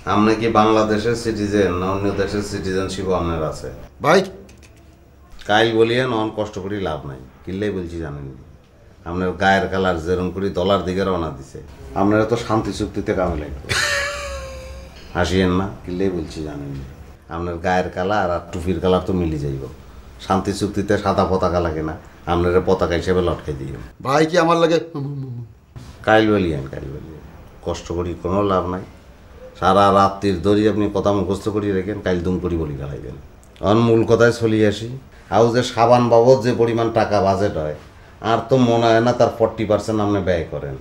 আপনি কি বাংলাদেশের সিটিজেন না অন্য দেশের সিটিজেনশিপ আপনার আছে? ভাই কাইল বলিয়ে নন কষ্ট করি লাভ নাই, কিনলেই বলছি জানেন আপনার গায়ের কালার যেরকম করি দলার দিকে রওনা দিছে, আপনারা তো শান্তি চুক্তিতে কামে লাগবে। হাসিয়েন না, কিনলেই বলছি জানেন আপনার গায়ের কালার আর টুপির কালার তো মিলে যাইব। শান্তি চুক্তিতে সাদা পতাকা লাগে না, আপনারা পতাকা হিসেবে লটকে দিই। ভাই কি আমার লাগে কাইল বলিয়েন কষ্ট করি কোনো লাভ নাই। সারা রাত্রির দড়ি আপনি কথা মুখস্থ করি রেখেন, কাইল দুম করি বলি গালাইবেন। অন মূল কথায় চলি আসি, আও যে সাবান বাবদ যে পরিমাণ টাকা বাজেট হয়, আর তো মনে হয় না তার 40% আপনি ব্যয় করেন।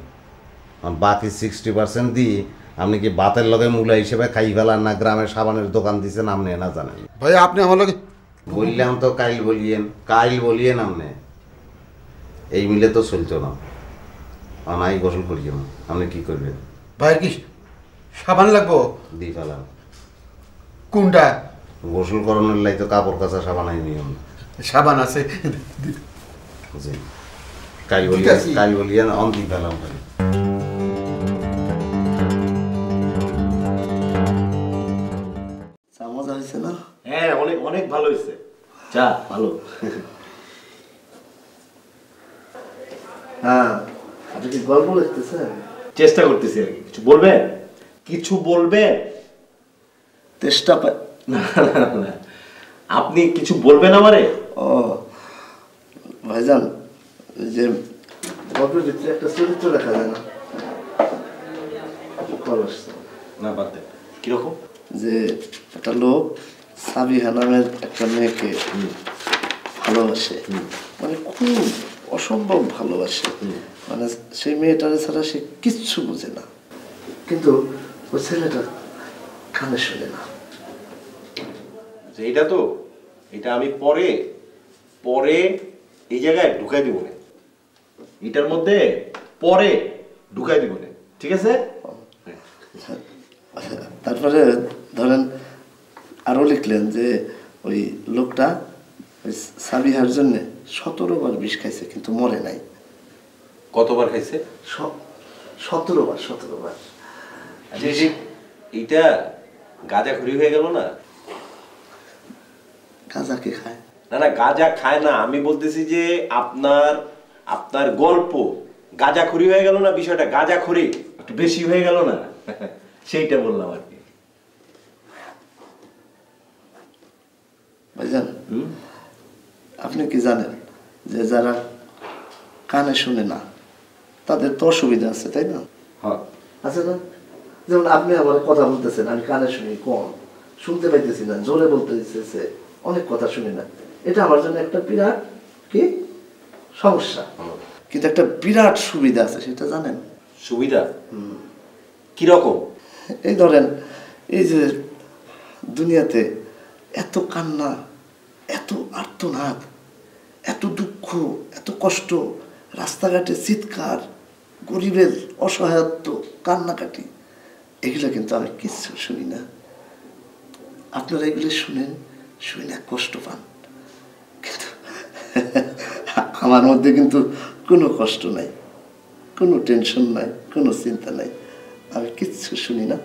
আর বাকি 60% দিয়ে আপনি কি বাতের লগে মূলা হিসেবে খাই ফেলার না গ্রামের সাবানের দোকান দিচ্ছেন আপনি না জানেন? ভাই আপনি আমার লাগে বললাম তো কাইল বলিয়েন আপনি। এই মিলে তো চলতো না, অনাই গোসল করিও না, আপনি কি করবেন? ভাই কি সাবান লাগবো? দিয়ে ফেলাম। কোনটা? গোসল করানোর লাই তো কাপড় কাচা সাবানাই নিয়ম। সাবান আছে জি, কাইল বলিয়েন অন দিয়ে ফেলাম। মজা হয়েছে না? হ্যাঁ, অনেক অনেক ভালো হয়েছে। চা ভালো। হ্যাঁ, আপনি কি গল্প লিখতেছেন? চেষ্টা করতেছি আর কি। কিছু বলবেন? কিছু বলবেন? চেষ্টা না না না, আপনি কিছু বলবেন আমারে? ও ভাইজান, যে গল্পের ভিতরে একটা চরিত্র দেখা যায় না? না বাদ দেন। কিরকম? যে একটা লোক সাবিহা নামের একটা মেয়েকে ভালোবাসে, মানে খুব অসম্ভব ভালোবাসে, মানে সেই মেয়েটারে ছাড়া সে কিচ্ছু বোঝে না, কিন্তু ওই ছেলেটা কানে শোনে না। এইটা তো, এটা আমি পরে পরে এই জায়গায় ঢুকাই দিব না, এটার মধ্যে পরে ঢুকাই দিব না, ঠিক আছে? তারপরে ধরেন আরো লিখলেন যে ওই লোকটা ওই সাবিহার জন্য 17 বার বিষ খাইছে কিন্তু মরে নাই। কতবার খাইছে? 17 বার। এইটা গাঁজা খড়ি হয়ে গেল না? গাঁজা কে খায়? না না, গাঁজা খায় না, আমি বলতেছি যে আপনার আপনার গল্প গাঁজা খড়ি হয়ে গেল না, বিষয়টা গাঁজা খড়ি একটু বেশি হয়ে গেল না, সেইটা বললাম আর কি। ভাইজান, আপনি কি জানেন যে যারা কানে শুনে না তাদের তো অসুবিধা আছে, তাই না? হ্যাঁ আছে না? যেমন আপনি আমার কথা বলতেছেন, আমি কানে শুনি কম, শুনতে পাইতেছি না, জোরে বলতে দিতেছে, অনেক কথা শুনি না, এটা আমার জন্য একটা বিরাট কি সমস্যা। কিন্তু একটা বিরাট সুবিধা আছে, সেটা জানেন? সুবিধা কিরকম? এই ধরেন, এই যে দুনিয়াতে এত কান্না, এত আর্তনাদ, এত দুঃখ, এত কষ্ট, রাস্তাঘাটে চিৎকার, গরিবের অসহায়ত্ব, কান্নাকাটি, এগুলো কিন্তু আমি কিচ্ছু শুনি না। আপনারা এগুলো শুনেন, শুনে না কষ্ট পান, কিন্তু আমার মধ্যে কিন্তু কোনো কষ্ট নাই, কোনো টেনশন নাই, কোনো চিন্তা নাই, আমি কিচ্ছু শুনি না।